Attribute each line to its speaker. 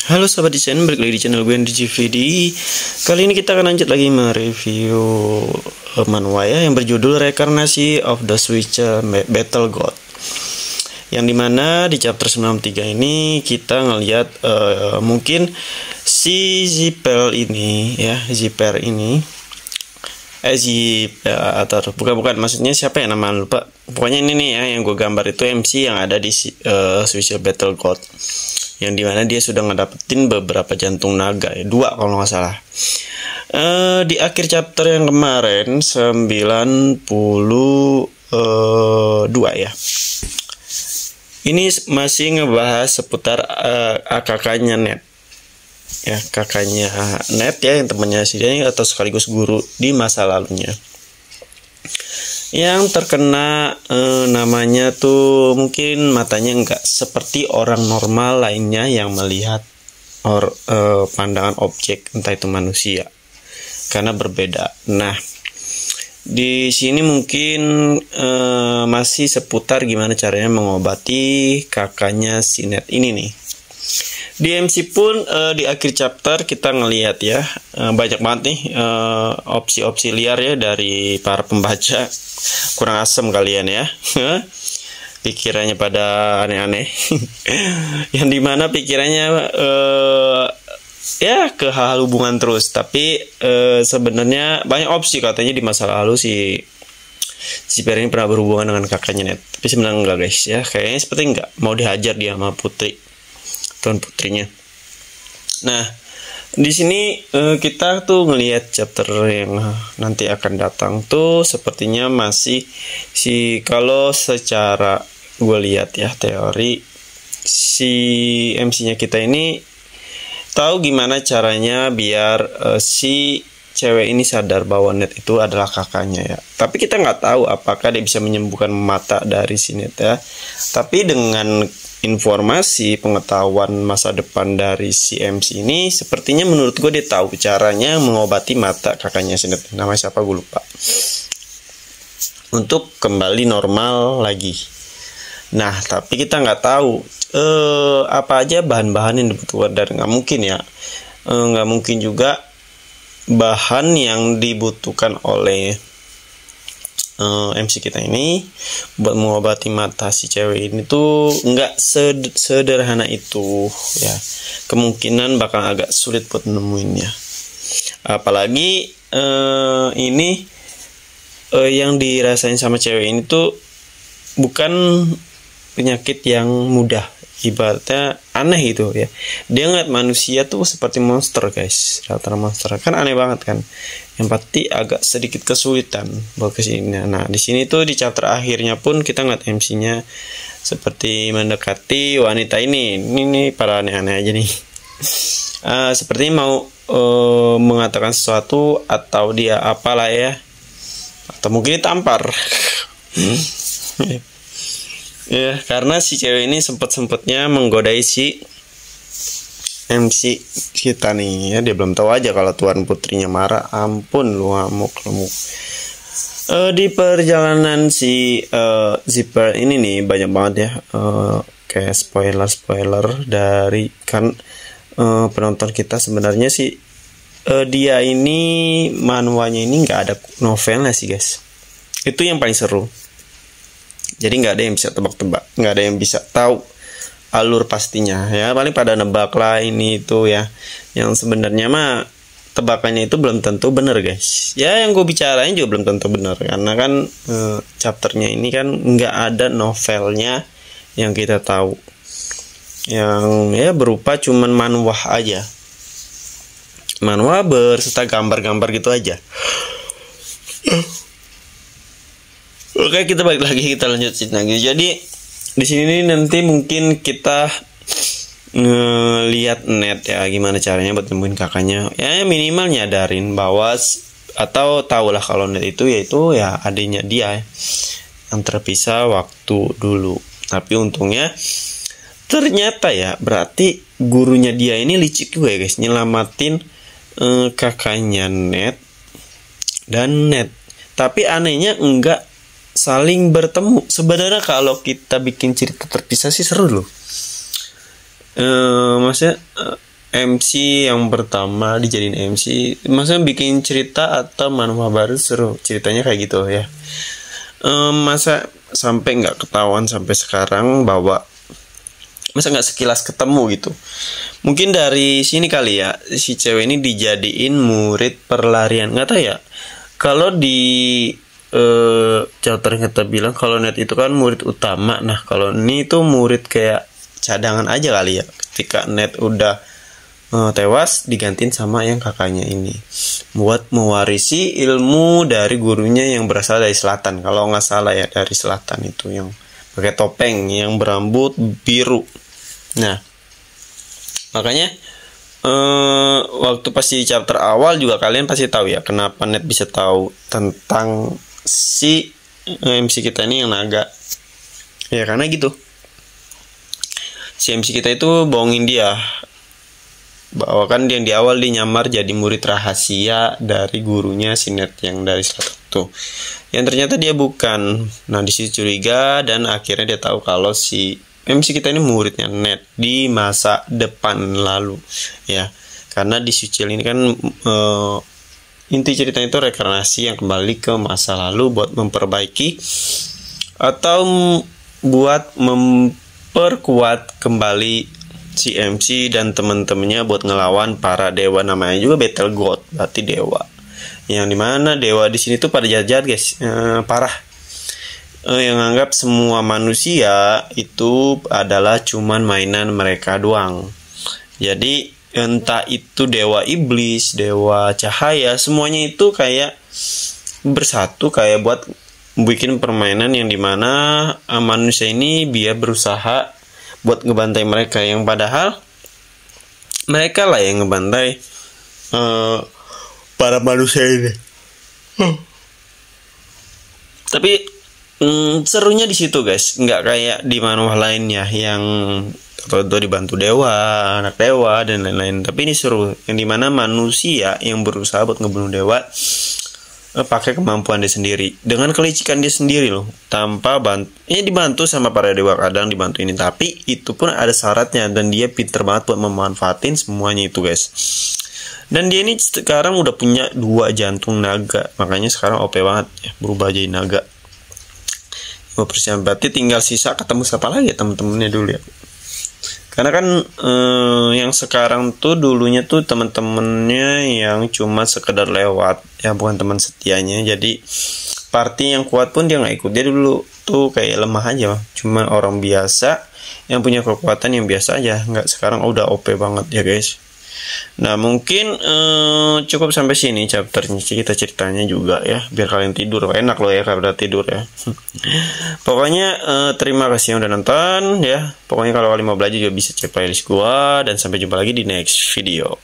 Speaker 1: Halo sahabat desain, balik lagi di channel gue DJVD. Kali ini kita akan lanjut lagi mereview manhwa ya, yang berjudul Reincarnation of the Switcher Battle God. Yang dimana di chapter 93 ini kita ngelihat mungkin si Zipper ini ya, Zipper ini atau bukan maksudnya siapa ya, nama lupa. Pokoknya ini nih ya, yang gue gambar itu MC yang ada di Switcher Battle God, yang dimana dia sudah ngedapetin beberapa jantung naga ya, 2 kalau nggak salah. Di akhir chapter yang kemarin 92 ya, ini masih ngebahas seputar kakaknya Net ya, kakaknya Net ya, yang temannya si Danny atau sekaligus guru di masa lalunya, yang terkena namanya tuh mungkin matanya nggak seperti orang normal lainnya yang melihat pandangan objek, entah itu manusia, karena berbeda. Nah, di sini mungkin masih seputar gimana caranya mengobati kakaknya si Net ini nih. Di MC pun di akhir chapter kita ngelihat ya, banyak banget nih opsi-opsi liar ya dari para pembaca. Kurang asem kalian ya, pikirannya pada aneh-aneh. Yang dimana pikirannya ya ke hal hubungan terus, tapi sebenarnya banyak opsi. Katanya di masa lalu si Zipper ini pernah berhubungan dengan kakaknya Net, tapi sebenarnya enggak guys ya, kayaknya seperti enggak mau dihajar dia sama tuan putrinya. Nah, di sini kita tuh ngelihat chapter yang nanti akan datang tuh sepertinya masih kalau secara gue lihat ya, teori si MC-nya kita ini tahu gimana caranya biar si cewek ini sadar bahwa Net itu adalah kakaknya ya. Tapi kita nggak tahu apakah dia bisa menyembuhkan mata dari si Net ya. Tapi dengan informasi pengetahuan masa depan dari si MC ini, sepertinya menurut gue dia tahu caranya mengobati mata kakaknya si Net. Namanya siapa gue lupa, untuk kembali normal lagi. Nah, tapi kita nggak tahu apa aja bahan-bahan yang dibutuhkan, dan nggak mungkin ya, nggak mungkin juga bahan yang dibutuhkan oleh MC kita ini buat mengobati mata si cewek ini tuh nggak sederhana itu ya. Kemungkinan bakal agak sulit buat nemuinnya, apalagi ini yang dirasain sama cewek ini tuh bukan penyakit yang mudah, ibaratnya aneh gitu ya. Dia ngeliat manusia tuh seperti monster guys, rata monster kan, aneh banget kan. Yang pasti agak sedikit kesulitan buat kesini. Nah, di sini tuh di chapter akhirnya pun kita ngeliat MC-nya seperti mendekati wanita ini. Ini para aneh-aneh aja nih. Seperti mau mengatakan sesuatu, atau dia apalah ya, atau mungkin ditampar. Ya, karena si cewek ini sempet-sempetnya menggodai si MC kita nih ya. Dia belum tahu aja kalau tuan putrinya marah. Ampun lu, amuk. Di perjalanan si Zipper ini nih banyak banget ya kayak spoiler dari kan penonton kita. Sebenarnya sih dia ini manhwanya ini nggak ada novelnya sih guys. Itu yang paling seru. Jadi nggak ada yang bisa tebak-tebak, nggak ada yang bisa tahu alur pastinya ya. Paling pada nebak lah ini itu ya, yang sebenarnya mah tebakannya itu belum tentu bener guys ya. Yang gue bicarain juga belum tentu bener, karena kan chapternya ini kan nggak ada novelnya yang kita tahu, yang ya berupa cuman manhwa aja, manhwa berserta gambar-gambar gitu aja. Oke, kita balik lagi, kita lanjutin lagi. Jadi di sini nanti mungkin kita ngelihat Net ya, gimana caranya buat nemuin kakaknya. Ya minimal nyadarin bahwa, atau tahulah kalau Net itu yaitu ya adiknya dia yang terpisah waktu dulu. Tapi untungnya ternyata ya, berarti gurunya dia ini licik juga ya guys, nyelamatin kakaknya Net dan Net. Tapi anehnya enggak saling bertemu. Sebenarnya kalau kita bikin cerita terpisah sih seru loh. Maksudnya MC yang pertama dijadiin MC, maksudnya bikin cerita atau manual baru seru ceritanya kayak gitu ya. Masa sampai nggak ketahuan sampai sekarang bahwa masa nggak sekilas ketemu gitu. Mungkin dari sini kali ya si cewek ini dijadiin murid perlarian, nggak tahu ya. Kalau di chapter kita bilang kalau Ned itu kan murid utama, nah kalau ini tuh murid kayak cadangan aja kali ya. Ketika Ned udah tewas digantiin sama yang kakaknya ini buat mewarisi ilmu dari gurunya yang berasal dari selatan, kalau nggak salah ya, dari selatan itu yang pakai topeng yang berambut biru. Nah makanya waktu pasti chapter awal juga kalian pasti tahu ya kenapa Ned bisa tahu tentang si MC kita ini yang naga ya, karena gitu si MC kita itu bohongin dia bahwa kan dia di awal dia nyamar jadi murid rahasia dari gurunya si Ned yang dari selatan tuh, yang ternyata dia bukan. Nah disitu curiga dan akhirnya dia tahu kalau si MC kita ini muridnya Ned di masa depan lalu ya, karena di Sucil ini kan inti ceritanya itu reinkarnasi yang kembali ke masa lalu buat memperbaiki atau buat memperkuat kembali si MC dan teman-temannya buat ngelawan para dewa, namanya juga Battle God, berarti dewa. Yang dimana dewa di sini tuh pada jahat-jahat guys, parah. Yang anggap semua manusia itu adalah cuman mainan mereka doang. Jadi entah itu dewa iblis, dewa cahaya, semuanya itu kayak bersatu kayak buat bikin permainan yang dimana manusia ini biar berusaha buat ngebantai mereka, yang padahal mereka lah yang ngebantai para manusia ini. Tapi serunya di situ guys, nggak kayak di manual lainnya yang atau dibantu dewa, anak dewa dan lain-lain. Tapi ini seru, yang dimana manusia yang berusaha buat ngebunuh dewa pakai kemampuan dia sendiri dengan kelicikan dia sendiri loh, tanpa ini dibantu sama para dewa, kadang dibantu ini, tapi itu pun ada syaratnya dan dia pinter banget buat memanfaatin semuanya itu guys. Dan dia ini sekarang udah punya 2 jantung naga, makanya sekarang OP banget ya, berubah jadi naga. Berarti tinggal sisa ketemu siapa lagi ya temen-temennya dulu ya, karena kan yang sekarang tuh dulunya tuh temen-temennya yang cuma sekedar lewat ya, bukan teman setianya. Jadi party yang kuat pun dia nggak ikut, dia dulu tuh kayak lemah aja, cuma orang biasa yang punya kekuatan yang biasa aja, nggak sekarang udah OP banget ya guys. Nah mungkin cukup sampai sini chapternya, kita ceritanya juga ya, biar kalian tidur enak loh ya kalau udah tidur ya. Pokoknya terima kasih yang udah nonton ya. Pokoknya kalau kalian mau belajar juga bisa cek playlist gua, dan sampai jumpa lagi di next video.